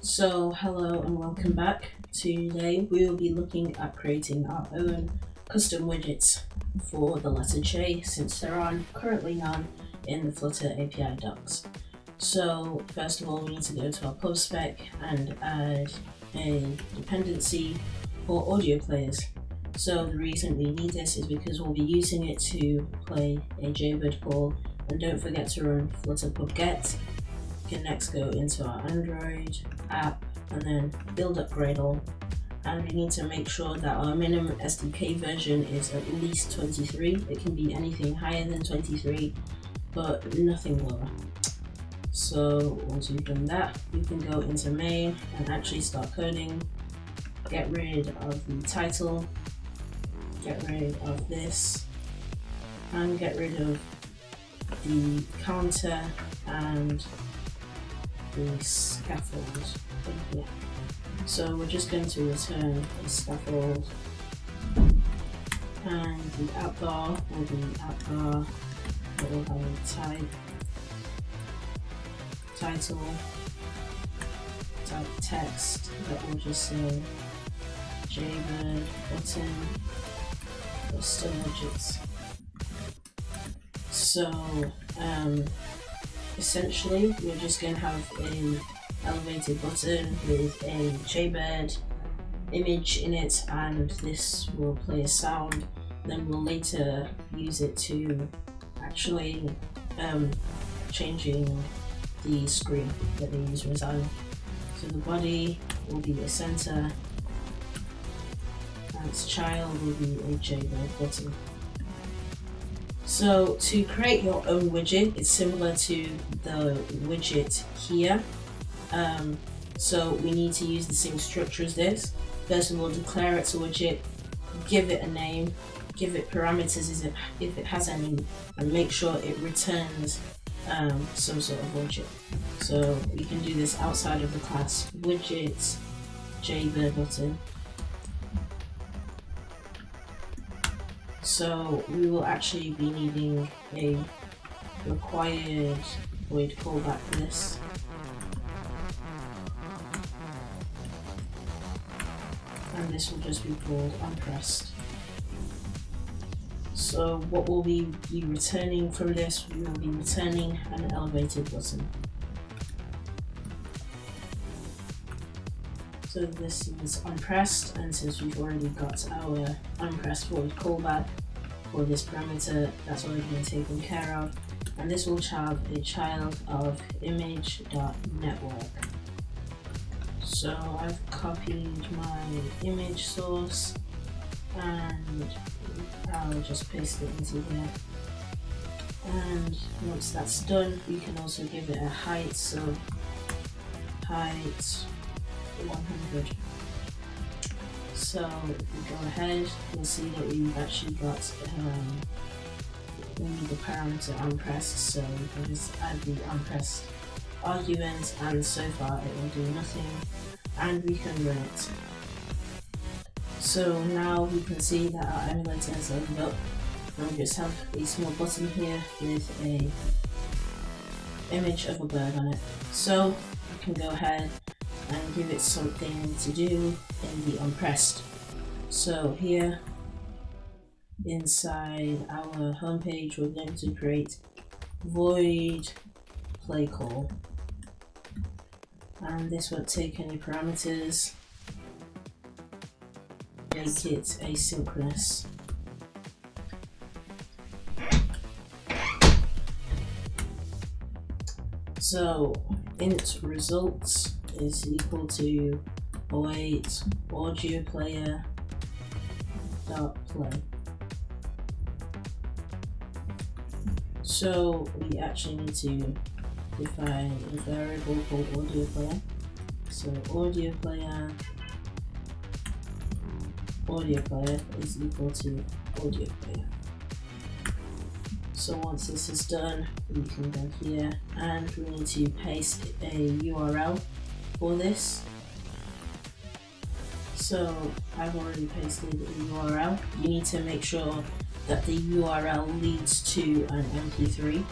So hello and welcome back. Today we will be looking at creating our own custom widgets for the letter J, since there are currently none in the Flutter API docs. So first of all, we need to go to our pub spec and add a dependency for audio players. So the reason we need this is because we'll be using it to play a Jaybird call, and don't forget to run Flutter pub get. We can next go into our Android app and then build up Gradle, and we need to make sure that our minimum SDK version is at least 23. It can be anything higher than 23, but nothing lower. So once we've done that, we can go into main and actually start coding. Get rid of the title, get rid of this, and get rid of the counter and the scaffold here. So we're just going to return a scaffold, and the app bar will be app bar. It will have a title, type text that will just say JaybirdButton custom widgets. So essentially we're just going to have an elevated button with a Jaybird image in it, and this will play a sound. Then we'll later use it to actually changing the screen that the user is on. So the body will be a center, and its child will be a Jaybird button. So to create your own widget, it's similar to the widget here. So we need to use the same structure as this. First of all, declare it's a widget, give it a name, give it parameters if it has any, and make sure it returns some sort of widget. So we can do this outside of the class widgets JaybirdButton. So we will actually be needing a required void callback for this. And this will just be called unpressed. So what will we be returning from this? We will be returning an elevated button. So this is unpressed, and since we've already got our unpressed void callback for this parameter, that's already been taken care of. And this will have a child of image.network. So I've copied my image source and I'll just paste it into here. And once that's done, we can also give it a height, so height 100. So if we go ahead, you'll see that we've actually got we need the parameter unpressed, so we can just add the unpressed argument, and so far it will do nothing, and we can run it. So now we can see that our emulator has opened up, and we just have a small button here with a image of a bird on it. So we can go ahead and give it something to do in the unpressed. So here inside our homepage, we're going to create void play call, and this won't take any parameters. Make it asynchronous. So int results is equal to await audio player dot play. So we actually need to define a variable called audio player. So audio player is equal to audio player. So once this is done, we can go here and we need to paste a URL for this. So I've already pasted a URL. You need to make sure that the URL leads to an MP3.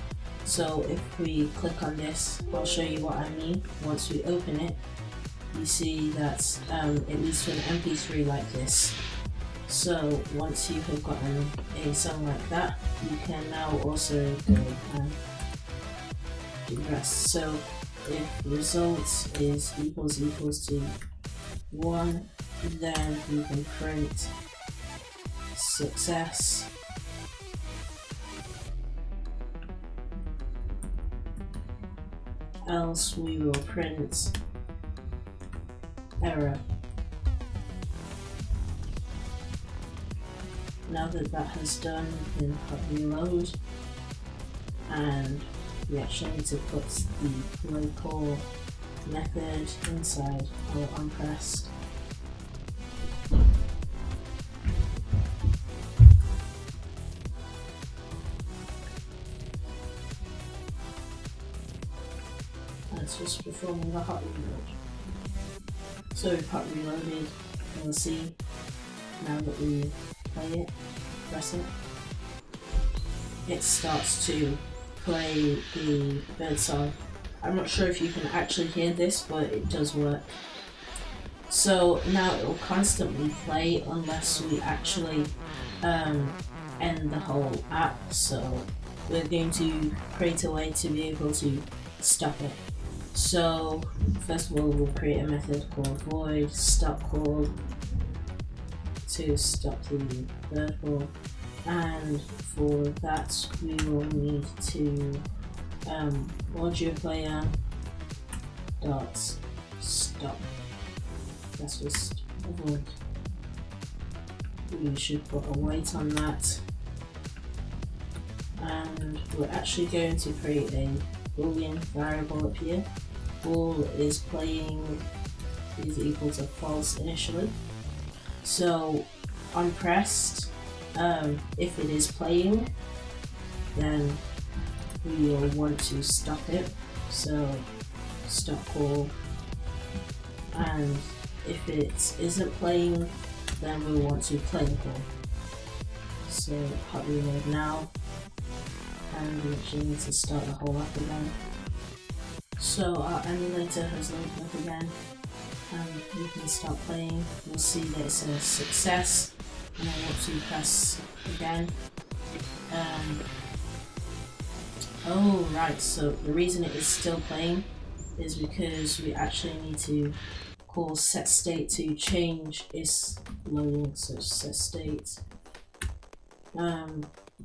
So if we click on this, I'll show you what I mean. Once we open it, you see that it leads to an MP3 like this. So once you have gotten a song like that, you can now also go and do the rest. So if results is equals to 1, then you can print success. Else we will print error. Now that that has done, we can hot reload, and we actually need to put the local method inside our onPressed. And it's just performing the hot reload. So we've hot reloaded, and we'll see now that we play it, press it, it starts to play the bird song. I'm not sure if you can actually hear this, but it does work. So now it will constantly play unless we actually end the whole app. So we're going to create a way to be able to stop it. So first of all, we'll create a method called void stop call to stop the bird call, and for that we will need to audio player dot stop. That's just a void. We should put a wait on that, and we're actually going to create a boolean variable up here. Bool is playing is equal to false initially. So onPressed, if it is playing, then we will want to stop it. So stop call, and if it isn't playing, then we'll want to play the call. So hot reload now, and we actually need to start the whole app again. So our emulator has loaded up again, and we can start playing. We'll see that it says success, and then once we press again. Oh right, so the reason it is still playing is because we actually need to call SetState to change its loading. So SetState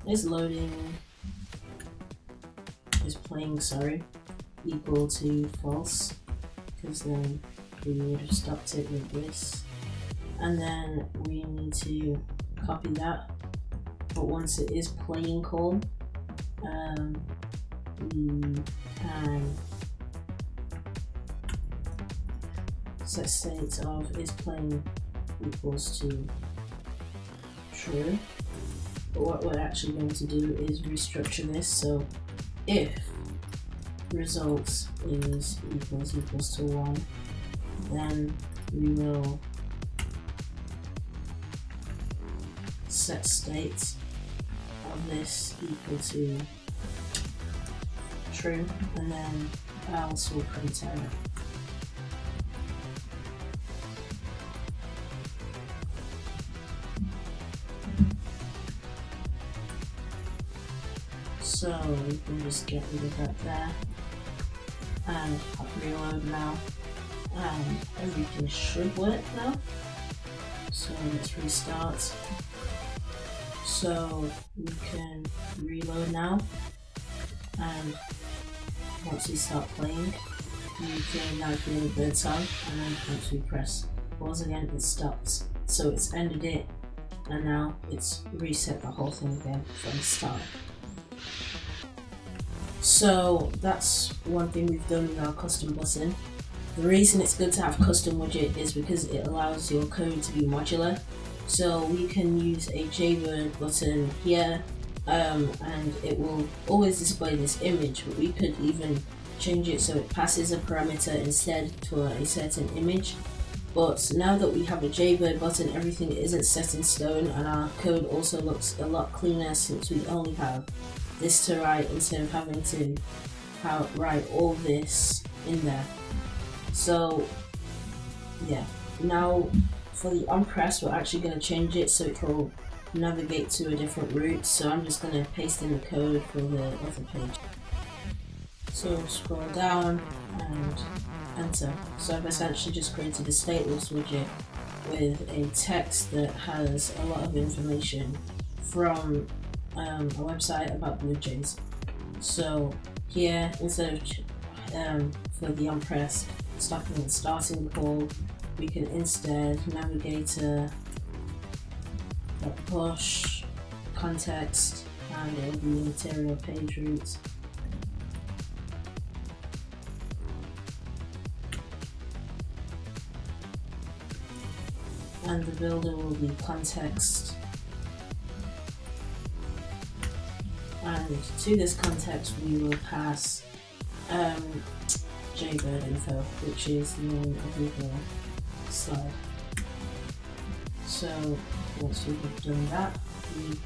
is loading, is playing, sorry, equal to false, because then we would have stopped it with this. And then we need to copy that, but once it is playing call, we can set state of is playing equals to true. But what we're actually going to do is restructure this. So if results is equals to 1, then we will set state of this equal to true, and then else will print error. So we can just get rid of that there, and hot reload now, and everything should work now. So let's restart. So we can reload now, and once we start playing, you can now hear the bird song, and then once we press pause again, it stops. So it's ended it, and now it's reset the whole thing again from the start. So that's one thing we've done with our custom button. The reason it's good to have custom widget is because it allows your code to be modular. So we can use a Jaybird button here, and it will always display this image, but we could even change it so it passes a parameter instead to a certain image. But now that we have a Jaybird button, everything isn't set in stone, and our code also looks a lot cleaner since we only have this to write instead of having to write all this in there. So yeah. Now for the on-press, we're actually going to change it so it will navigate to a different route. So I'm just going to paste in the code for the other page. So scroll down and enter. So I've essentially just created a stateless widget with a text that has a lot of information from a website about Widgets. So here, instead of for the on-press starting call, we can instead navigator push context, and it will be material page routes. And the builder will be context. And to this context we will pass Jaybird info, which is the name of the slide. So once we've done that, we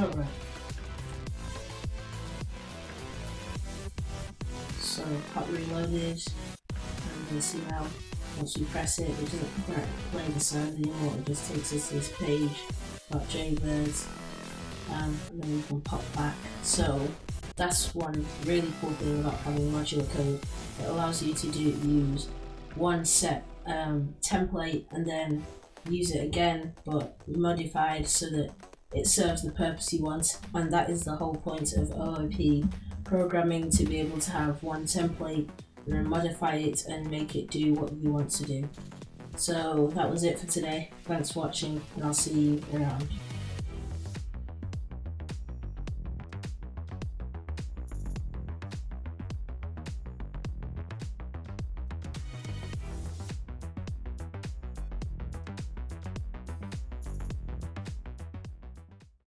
alright. So hot reloaded, and you can see now once we press it, it doesn't play the sound anymore, it just takes us to this page about Jaybird, and then we can pop back. So that's one really cool thing about having modular code. It allows you to use one set template and then use it again, but modified so that it serves the purpose you want. And that is the whole point of OOP programming, to be able to have one template and then modify it and make it do what you want to do. So that was it for today. Thanks for watching, and I'll see you around.